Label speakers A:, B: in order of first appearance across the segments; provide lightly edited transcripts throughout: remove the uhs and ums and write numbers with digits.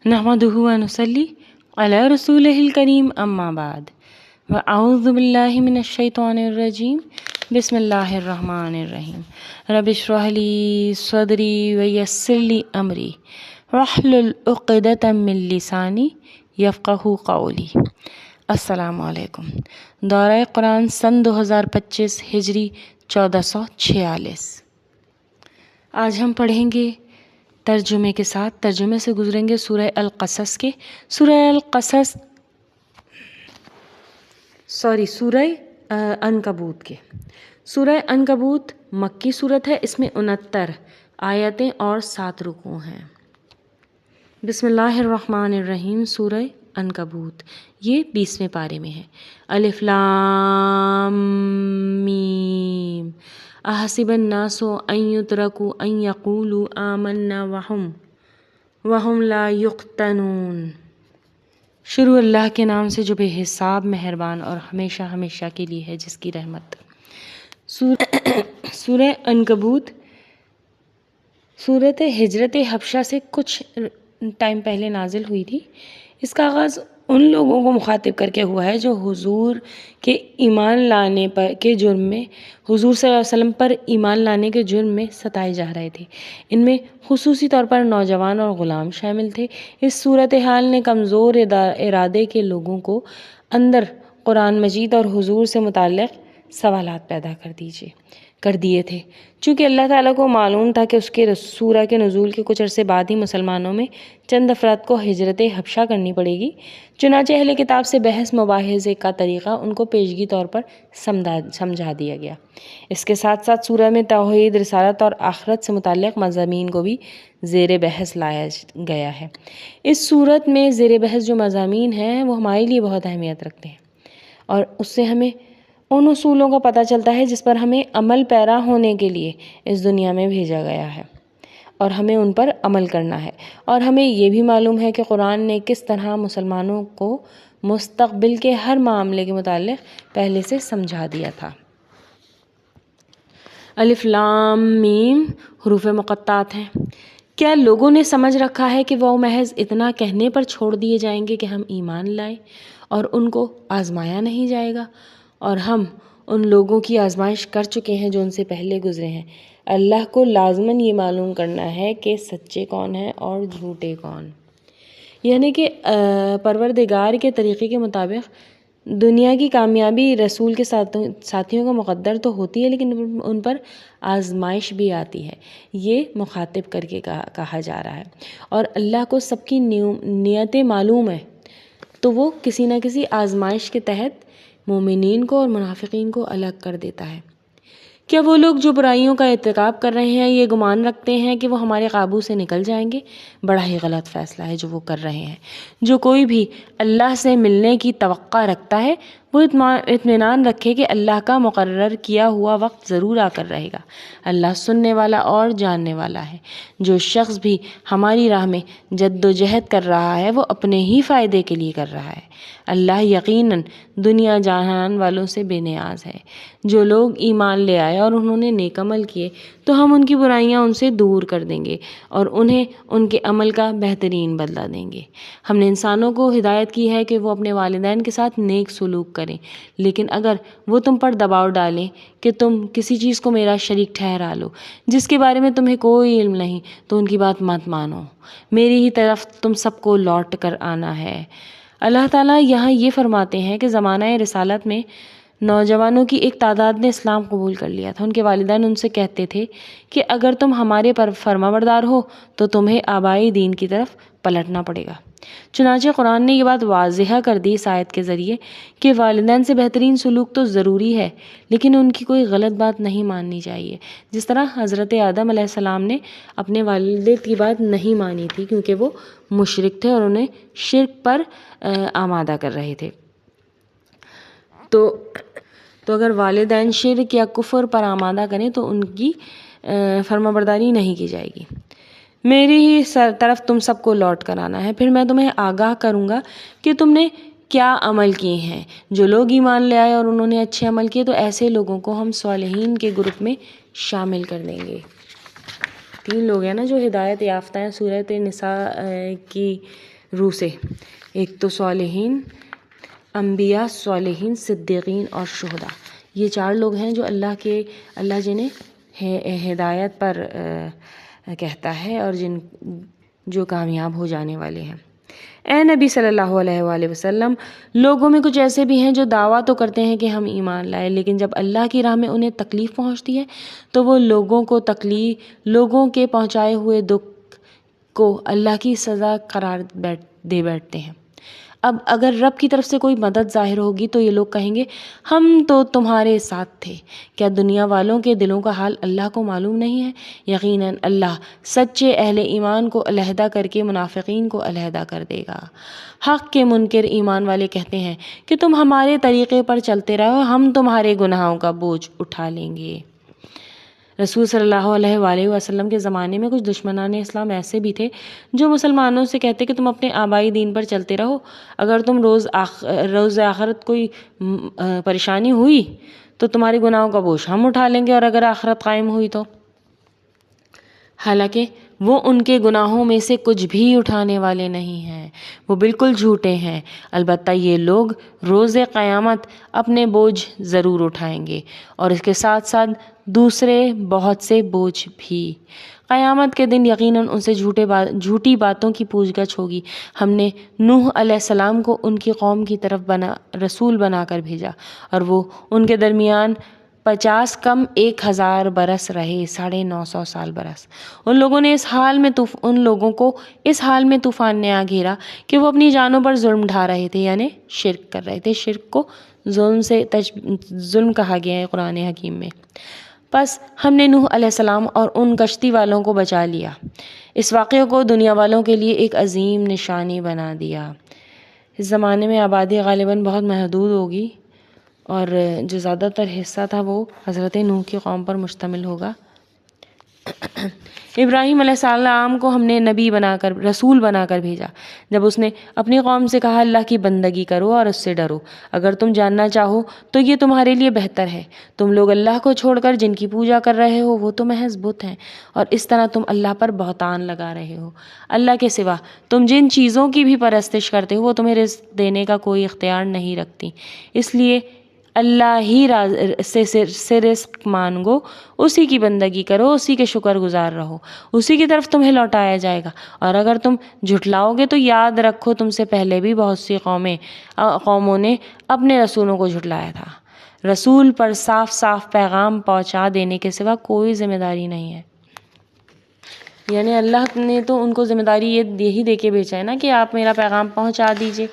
A: نحمدہ و نصلی علی رسولہ الکریم اما بعد واعوذ باللہ من الشیطان الرجیم بسم اللہ الرحمن الرحیم رب اشرح لی صدری ویسر لی امری واحلل عقدۃ من لسانی یفقہوا قولی۔ السلام علیکم۔ دورہ قرآن سن 2025 ہجری 1446۔ آج ہم پڑھیں گے ترجمے کے ساتھ، ترجمے سے گزریں گے سورہ عنکبوت کے۔ سورہ عنکبوت مکی صورت ہے، اس میں 69 آیتیں اور 7 رکوع ہیں۔ بسم اللہ الرحمن الرحیم۔ سورہ عنکبوت یہ 20ویں پارے میں ہے۔ الف لام میم احسب الناس ان یترکوا ان یقولوا آمنا وہم لا یفتنون۔ شروع اللہ کے نام سے جو بے حساب مہربان اور ہمیشہ ہمیشہ کے لیے ہے، جس کی رحمت۔ سورہ عنکبوت صورت ہجرت حبشہ سے کچھ ٹائم پہلے نازل ہوئی تھی۔ اس کا آغاز ان لوگوں کو مخاطب کر کے ہوا ہے جو حضور کے ایمان لانے کے جرم میں، حضور صلی اللہ علیہ وسلم پر ایمان لانے کے جرم میں ستائے جا رہے تھے۔ ان میں خصوصی طور پر نوجوان اور غلام شامل تھے۔ اس صورتحال نے کمزور ارادے کے لوگوں کو اندر قرآن مجید اور حضور سے متعلق سوالات پیدا کر دیے تھے۔ چونکہ اللہ تعالیٰ کو معلوم تھا کہ اس کے سورہ کے نزول کے کچھ عرصے بعد ہی مسلمانوں میں چند افراد کو ہجرت حبشہ کرنی پڑے گی، چنانچہ اہل کتاب سے بحث مباحثے کا طریقہ ان کو پیشگی طور پر سمجھا دیا گیا۔ اس کے ساتھ ساتھ سورہ میں توحید، رسالت اور آخرت سے متعلق مضامین کو بھی زیر بحث لایا گیا ہے۔ اس صورت میں زیر بحث جو مضامین ہیں وہ ہمارے لیے بہت اہمیت رکھتے ہیں، اور اس سے ہمیں ان اصولوں کا پتہ چلتا ہے جس پر ہمیں عمل پیرا ہونے کے لیے اس دنیا میں بھیجا گیا ہے، اور ہمیں ان پر عمل کرنا ہے۔ اور ہمیں یہ بھی معلوم ہے کہ قرآن نے کس طرح مسلمانوں کو مستقبل کے ہر معاملے کے متعلق پہلے سے سمجھا دیا تھا۔ الف لام میم حروف مقطعات ہیں۔ کیا لوگوں نے سمجھ رکھا ہے کہ وہ محض اتنا کہنے پر چھوڑ دیے جائیں گے کہ ہم ایمان لائیں اور ان کو آزمایا نہیں جائے گا؟ اور ہم ان لوگوں کی آزمائش کر چکے ہیں جو ان سے پہلے گزرے ہیں۔ اللہ کو لازماً یہ معلوم کرنا ہے کہ سچے کون ہیں اور جھوٹے کون۔ یعنی کہ پروردگار کے طریقے کے مطابق دنیا کی کامیابی رسول کے ساتھیوں کا مقدر تو ہوتی ہے، لیکن ان پر آزمائش بھی آتی ہے۔ یہ مخاطب کر کے کہا جا رہا ہے، اور اللہ کو سب کی نیتیں معلوم ہیں، تو وہ کسی نہ کسی آزمائش کے تحت مومنین کو اور منافقین کو الگ کر دیتا ہے۔ کیا وہ لوگ جو برائیوں کا ارتکاب کر رہے ہیں یہ گمان رکھتے ہیں کہ وہ ہمارے قابو سے نکل جائیں گے؟ بڑا ہی غلط فیصلہ ہے جو وہ کر رہے ہیں۔ جو کوئی بھی اللہ سے ملنے کی توقع رکھتا ہے وہ اطمینان رکھے کہ اللہ کا مقرر کیا ہوا وقت ضرور آ کر رہے گا۔ اللہ سننے والا اور جاننے والا ہے۔ جو شخص بھی ہماری راہ میں جد و جہد کر رہا ہے وہ اپنے ہی فائدے کے لیے کر رہا ہے۔ اللہ یقیناً دنیا جہان والوں سے بے نیاز ہے۔ جو لوگ ایمان لے آئے اور انہوں نے نیک عمل کیے تو ہم ان کی برائیاں ان سے دور کر دیں گے اور انہیں ان کے عمل کا بہترین بدلہ دیں گے۔ ہم نے انسانوں کو ہدایت کی ہے کہ وہ اپنے والدین کے ساتھ نیک سلوک کریں، لیکن اگر وہ تم پر دباؤ ڈالیں کہ تم کسی چیز کو میرا شریک ٹھہرا لو جس کے بارے میں تمہیں کوئی علم نہیں، تو ان کی بات مت مانو۔ میری ہی طرف تم سب کو لوٹ کر آنا ہے۔ اللہ تعالیٰ یہاں یہ فرماتے ہیں کہ زمانہ رسالت میں نوجوانوں کی ایک تعداد نے اسلام قبول کر لیا تھا۔ ان کے والدین ان سے کہتے تھے کہ اگر تم ہمارے پر فرمانبردار ہو تو تمہیں آبائی دین کی طرف پلٹنا پڑے گا۔ چنانچہ قرآن نے یہ بات واضح کر دی اس آیت کے ذریعے کہ والدین سے بہترین سلوک تو ضروری ہے، لیکن ان کی کوئی غلط بات نہیں ماننی چاہیے۔ جس طرح حضرت آدم علیہ السلام نے اپنے والد کی بات نہیں مانی تھی کیونکہ وہ مشرک تھے اور انہیں شرک پر آمادہ کر رہے تھے۔ تو اگر والدین شرک یا کفر پر آمادہ کریں تو ان کی فرمانبرداری نہیں کی جائے گی۔ میری ہی طرف تم سب کو لوٹ کر آنا ہے، پھر میں تمہیں آگاہ کروں گا کہ تم نے کیا عمل کیے ہیں۔ جو لوگ ایمان لے آئے اور انہوں نے اچھے عمل کیے تو ایسے لوگوں کو ہم صالحین کے گروپ میں شامل کر دیں گے۔ 3 لوگ ہیں نا جو ہدایت یافتہ ہیں۔ سورۃ نساء کی روح سے، ایک تو صالحین، انبیاء، صالحین، صدیقین اور شہداء، یہ 4 لوگ ہیں جو اللہ جنہیں ہدایت پر کہتا ہے اور جو کامیاب ہو جانے والے ہیں۔ اے نبی صلی اللہ علیہ وآلہ وسلم، لوگوں میں کچھ ایسے بھی ہیں جو دعویٰ تو کرتے ہیں کہ ہم ایمان لائے، لیکن جب اللہ کی راہ میں انہیں تکلیف پہنچتی ہے تو وہ لوگوں کے پہنچائے ہوئے دکھ کو اللہ کی سزا قرار دے بیٹھتے ہیں۔ اب اگر رب کی طرف سے کوئی مدد ظاہر ہوگی تو یہ لوگ کہیں گے ہم تو تمہارے ساتھ تھے۔ کیا دنیا والوں کے دلوں کا حال اللہ کو معلوم نہیں ہے؟ یقیناً اللہ سچے اہل ایمان کو علیحدہ کر کے منافقین کو علیحدہ کر دے گا۔ حق کے منکر ایمان والے کہتے ہیں کہ تم ہمارے طریقے پر چلتے رہو، ہم تمہارے گناہوں کا بوجھ اٹھا لیں گے۔ رسول صلی اللہ علیہ وآلہ وسلم کے زمانے میں کچھ دشمنان اسلام ایسے بھی تھے جو مسلمانوں سے کہتے کہ تم اپنے آبائی دین پر چلتے رہو، اگر تم روز آخرت کوئی پریشانی ہوئی تو تمہارے گناہوں کا بوجھ ہم اٹھا لیں گے، اور اگر آخرت قائم ہوئی تو۔ حالانکہ وہ ان کے گناہوں میں سے کچھ بھی اٹھانے والے نہیں ہیں، وہ بالکل جھوٹے ہیں۔ البتہ یہ لوگ روز قیامت اپنے بوجھ ضرور اٹھائیں گے، اور اس کے ساتھ ساتھ دوسرے بہت سے بوجھ بھی۔ قیامت کے دن یقیناً ان سے جھوٹی باتوں کی پوچھ گچھ ہوگی۔ ہم نے نوح علیہ السلام کو ان کی قوم کی طرف رسول بنا کر بھیجا، اور وہ ان کے درمیان 50 کم 1000 برس رہے، 950 سال برس۔ ان لوگوں کو اس حال میں طوفان نے آ گھیرا کہ وہ اپنی جانوں پر ظلم ڈھا رہے تھے، یعنی شرک کر رہے تھے۔ شرک کو ظلم کہا گیا ہے قرآن حکیم میں۔ پس ہم نے نوح علیہ السلام اور ان کشتی والوں کو بچا لیا۔ اس واقعے کو دنیا والوں کے لیے ایک عظیم نشانی بنا دیا۔ اس زمانے میں آبادی غالباً بہت محدود ہوگی، اور جو زیادہ تر حصہ تھا وہ حضرت نوح کی قوم پر مشتمل ہوگا۔ ابراہیم علیہ السلام کو ہم نے رسول بنا کر بھیجا، جب اس نے اپنی قوم سے کہا اللہ کی بندگی کرو اور اس سے ڈرو، اگر تم جاننا چاہو تو یہ تمہارے لیے بہتر ہے۔ تم لوگ اللہ کو چھوڑ کر جن کی پوجا کر رہے ہو وہ تو محض بت ہیں، اور اس طرح تم اللہ پر بہتان لگا رہے ہو۔ اللہ کے سوا تم جن چیزوں کی بھی پرستش کرتے ہو وہ تمہیں رزق دینے کا کوئی اختیار نہیں رکھتی، اس لیے اللہ ہی سے رزق مانگو، اسی کی بندگی کرو، اسی کے شکر گزار رہو، اسی کی طرف تمہیں لوٹایا جائے گا۔ اور اگر تم جھٹلاؤ گے تو یاد رکھو تم سے پہلے بھی بہت سی قوموں نے اپنے رسولوں کو جھٹلایا تھا۔ رسول پر صاف صاف پیغام پہنچا دینے کے سوا کوئی ذمہ داری نہیں ہے۔ یعنی اللہ نے تو ان کو ذمہ داری یہی دے کے بھیجا ہے نا کہ آپ میرا پیغام پہنچا دیجئے۔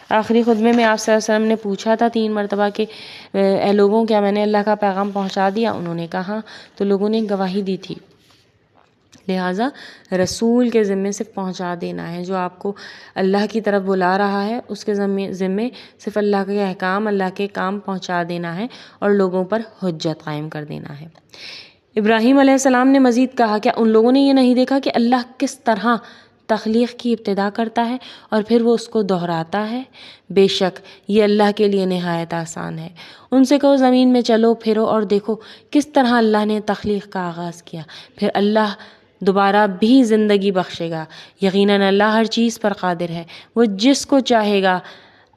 A: آخری خطبے میں آپ صلی اللہ علیہ وسلم نے پوچھا تھا 3 مرتبہ کہ اے لوگوں کیا میں نے اللہ کا پیغام پہنچا دیا؟ انہوں نے کہا، تو لوگوں نے گواہی دی تھی۔ لہٰذا رسول کے ذمے صرف پہنچا دینا ہے، جو آپ کو اللہ کی طرف بلا رہا ہے اس کے ذمے صرف اللہ کے احکام، اللہ کے کام پہنچا دینا ہے اور لوگوں پر حجت قائم کر دینا ہے۔ ابراہیم علیہ السلام نے مزید کہا، کیا ان لوگوں نے یہ نہیں دیکھا کہ اللہ کس طرح تخلیق کی ابتدا کرتا ہے اور پھر وہ اس کو دہراتا ہے؟ بے شک یہ اللہ کے لیے نہایت آسان ہے۔ ان سے کہو زمین میں چلو پھرو اور دیکھو کس طرح اللہ نے تخلیق کا آغاز کیا، پھر اللہ دوبارہ بھی زندگی بخشے گا۔ یقیناً اللہ ہر چیز پر قادر ہے، وہ جس کو چاہے گا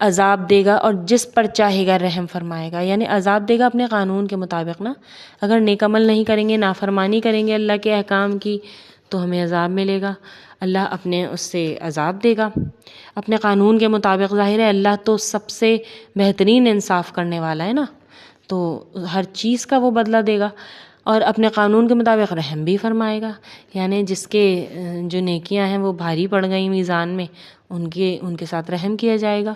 A: عذاب دے گا اور جس پر چاہے گا رحم فرمائے گا۔ یعنی عذاب دے گا اپنے قانون کے مطابق نا، اگر نیک عمل نہیں کریں گے، نافرمانی کریں گے اللہ کے احکام کی تو ہمیں عذاب ملے گا، اللہ اپنے اس سے عذاب دے گا اپنے قانون کے مطابق۔ ظاہر ہے اللہ تو سب سے بہترین انصاف کرنے والا ہے نا، تو ہر چیز کا وہ بدلہ دے گا، اور اپنے قانون کے مطابق رحم بھی فرمائے گا۔ یعنی جس کے جو نیکیاں ہیں وہ بھاری پڑ گئیں میزان میں، ان کے ساتھ رحم کیا جائے گا،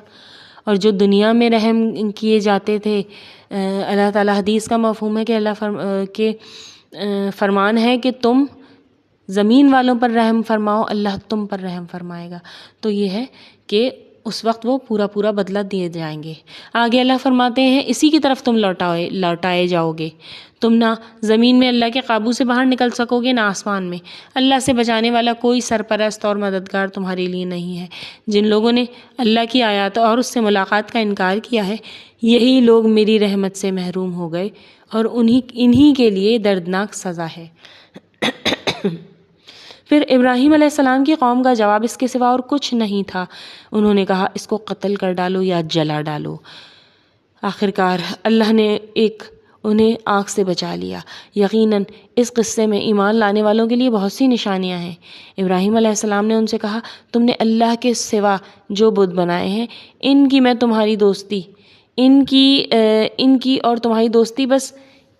A: اور جو دنیا میں رحم کیے جاتے تھے، اللہ تعالیٰ حدیث کا مفہوم ہے کہ اللہ کے فرمان ہے کہ تم زمین والوں پر رحم فرماؤ، اللہ تم پر رحم فرمائے گا۔ تو یہ ہے کہ اس وقت وہ پورا بدلہ دیے جائیں گے۔ آگے اللہ فرماتے ہیں اسی کی طرف تم لوٹائے جاؤ گے، تم نہ زمین میں اللہ کے قابو سے باہر نکل سکو گے نہ آسمان میں، اللہ سے بچانے والا کوئی سرپرست اور مددگار تمہارے لیے نہیں ہے۔ جن لوگوں نے اللہ کی آیات اور اس سے ملاقات کا انکار کیا ہے، یہی لوگ میری رحمت سے محروم ہو گئے، اور انہی کے لیے دردناک سزا ہے۔ پھر ابراہیم علیہ السلام کی قوم کا جواب اس کے سوا اور کچھ نہیں تھا۔ انہوں نے کہا اس کو قتل کر ڈالو یا جلا ڈالو۔ آخرکار اللہ نے انہیں آگ سے بچا لیا۔ یقیناً اس قصے میں ایمان لانے والوں کے لیے بہت سی نشانیاں ہیں۔ ابراہیم علیہ السلام نے ان سے کہا تم نے اللہ کے سوا جو بت بنائے ہیں ان کی اور تمہاری دوستی بس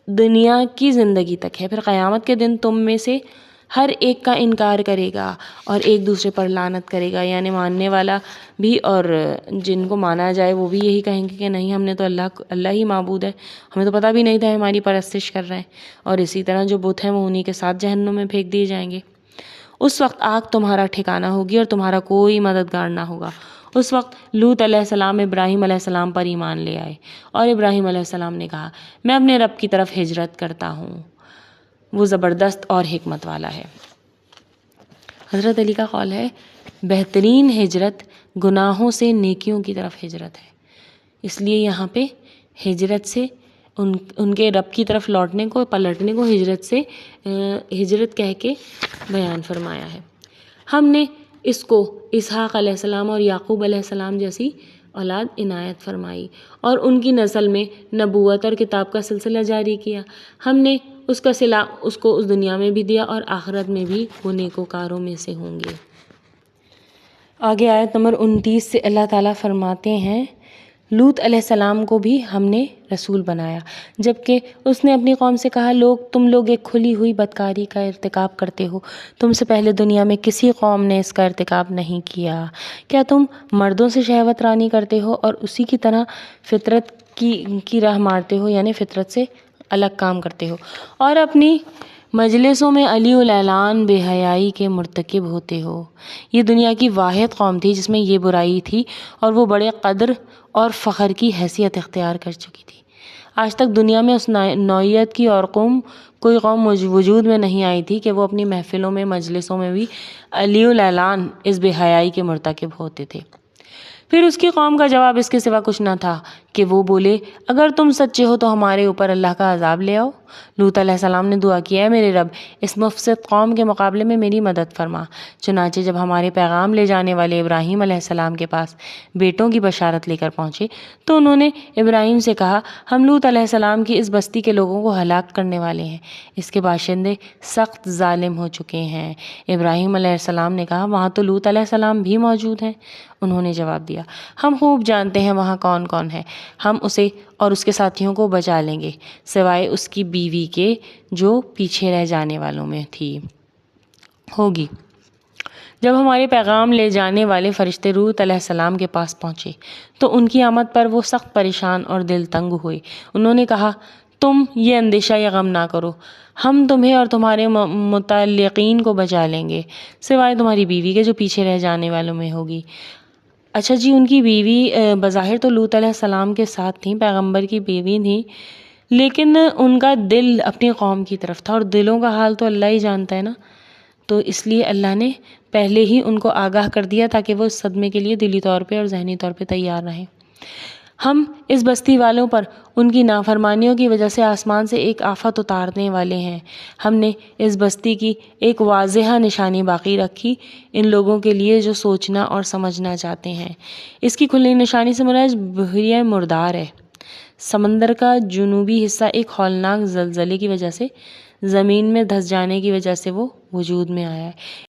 A: دنیا کی زندگی تک ہے، پھر قیامت کے دن تم میں سے ہر ایک کا انکار کرے گا اور ایک دوسرے پر لعنت کرے گا، یعنی ماننے والا بھی اور جن کو مانا جائے وہ بھی یہی کہیں گے کہ نہیں ہم نے تو اللہ ہی معبود ہے، ہمیں تو پتہ بھی نہیں تھا ہماری پرستش کر رہے ہیں، اور اسی طرح جو بت ہیں وہ انہی کے ساتھ جہنم میں پھینک دیے جائیں گے۔ اس وقت آگ تمہارا ٹھکانہ ہوگی اور تمہارا کوئی مددگار نہ ہوگا۔ اس وقت لوط علیہ السلام ابراہیم علیہ السلام پر ایمان لے آئے اور ابراہیم علیہ السلام نے کہا میں اپنے رب کی طرف ہجرت کرتا ہوں، وہ زبردست اور حکمت والا ہے۔ حضرت علی کا قول ہے بہترین ہجرت گناہوں سے نیکیوں کی طرف ہجرت ہے، اس لیے یہاں پہ ہجرت سے ان کے رب کی طرف لوٹنے کو پلٹنے کو ہجرت کہہ کے بیان فرمایا ہے۔ ہم نے اس کو اسحاق علیہ السلام اور یعقوب علیہ السلام جیسی اولاد عنایت فرمائی اور ان کی نسل میں نبوت اور کتاب کا سلسلہ جاری کیا۔ ہم نے اس کا صلہ اس کو اس دنیا میں بھی دیا اور آخرت میں بھی وہ نیکوکاروں میں سے ہوں گے۔ آگے آیت نمبر 29 سے اللہ تعالیٰ فرماتے ہیں لوط علیہ السلام کو بھی ہم نے رسول بنایا جبکہ اس نے اپنی قوم سے کہا تم لوگ ایک کھلی ہوئی بدکاری کا ارتکاب کرتے ہو، تم سے پہلے دنیا میں کسی قوم نے اس کا ارتکاب نہیں کیا۔ کیا تم مردوں سے شہوت رانی کرتے ہو اور اسی کی طرح فطرت کی راہ مارتے ہو، یعنی فطرت سے الگ کام کرتے ہو، اور اپنی مجلسوں میں علی الاعلان بے حیائی کے مرتکب ہوتے ہو۔ یہ دنیا کی واحد قوم تھی جس میں یہ برائی تھی اور وہ بڑے قدر اور فخر کی حیثیت اختیار کر چکی تھی۔ آج تک دنیا میں اس نوعیت کی اور کوئی قوم وجود میں نہیں آئی تھی کہ وہ اپنی محفلوں میں مجلسوں میں بھی علی الاعلان اس بے حیائی کے مرتکب ہوتے تھے۔ پھر اس کی قوم کا جواب اس کے سوا کچھ نہ تھا کہ وہ بولے اگر تم سچے ہو تو ہمارے اوپر اللہ کا عذاب لے آؤ۔ لوط علیہ السلام نے دعا کی اے میرے رب اس مفسد قوم کے مقابلے میں میری مدد فرما۔ چنانچہ جب ہمارے پیغام لے جانے والے ابراہیم علیہ السلام کے پاس بیٹوں کی بشارت لے کر پہنچے تو انہوں نے ابراہیم سے کہا ہم لوط علیہ السلام کی اس بستی کے لوگوں کو ہلاک کرنے والے ہیں، اس کے باشندے سخت ظالم ہو چکے ہیں۔ ابراہیم علیہ السلام نے کہا وہاں تو لوط علیہ السلام بھی موجود ہیں۔ انہوں نے جواب دیا ہم خوب جانتے ہیں وہاں کون کون ہے، ہم اسے اور اس کے ساتھیوں کو بچا لیں گے سوائے اس کی بیوی کے جو پیچھے رہ جانے والوں میں ہوگی۔ جب ہمارے پیغام لے جانے والے فرشتے لوط علیہ السلام کے پاس پہنچے تو ان کی آمد پر وہ سخت پریشان اور دل تنگ ہوئے۔ انہوں نے کہا تم یہ اندیشہ یا غم نہ کرو، ہم تمہیں اور تمہارے متعلقین کو بچا لیں گے سوائے تمہاری بیوی کے جو پیچھے رہ جانے والوں میں ہوگی۔ اچھا جی، ان کی بیوی بظاہر تو لوط علیہ السلام کے ساتھ تھیں، پیغمبر کی بیوی تھیں، لیکن ان کا دل اپنی قوم کی طرف تھا اور دلوں کا حال تو اللہ ہی جانتا ہے نا، تو اس لیے اللہ نے پہلے ہی ان کو آگاہ کر دیا تاکہ وہ اس صدمے کے لیے دلی طور پہ اور ذہنی طور پہ تیار رہیں۔ ہم اس بستی والوں پر ان کی نافرمانیوں کی وجہ سے آسمان سے ایک آفت اتارنے والے ہیں۔ ہم نے اس بستی کی ایک واضح نشانی باقی رکھی ان لوگوں کے لیے جو سوچنا اور سمجھنا چاہتے ہیں۔ اس کی کھلی نشانی سے مراد بحیرہ مردار ہے۔ سمندر کا جنوبی حصہ ایک ہولناک زلزلے کی وجہ سے زمین میں دھس جانے کی وجہ سے وہ وجود میں آیا ہے۔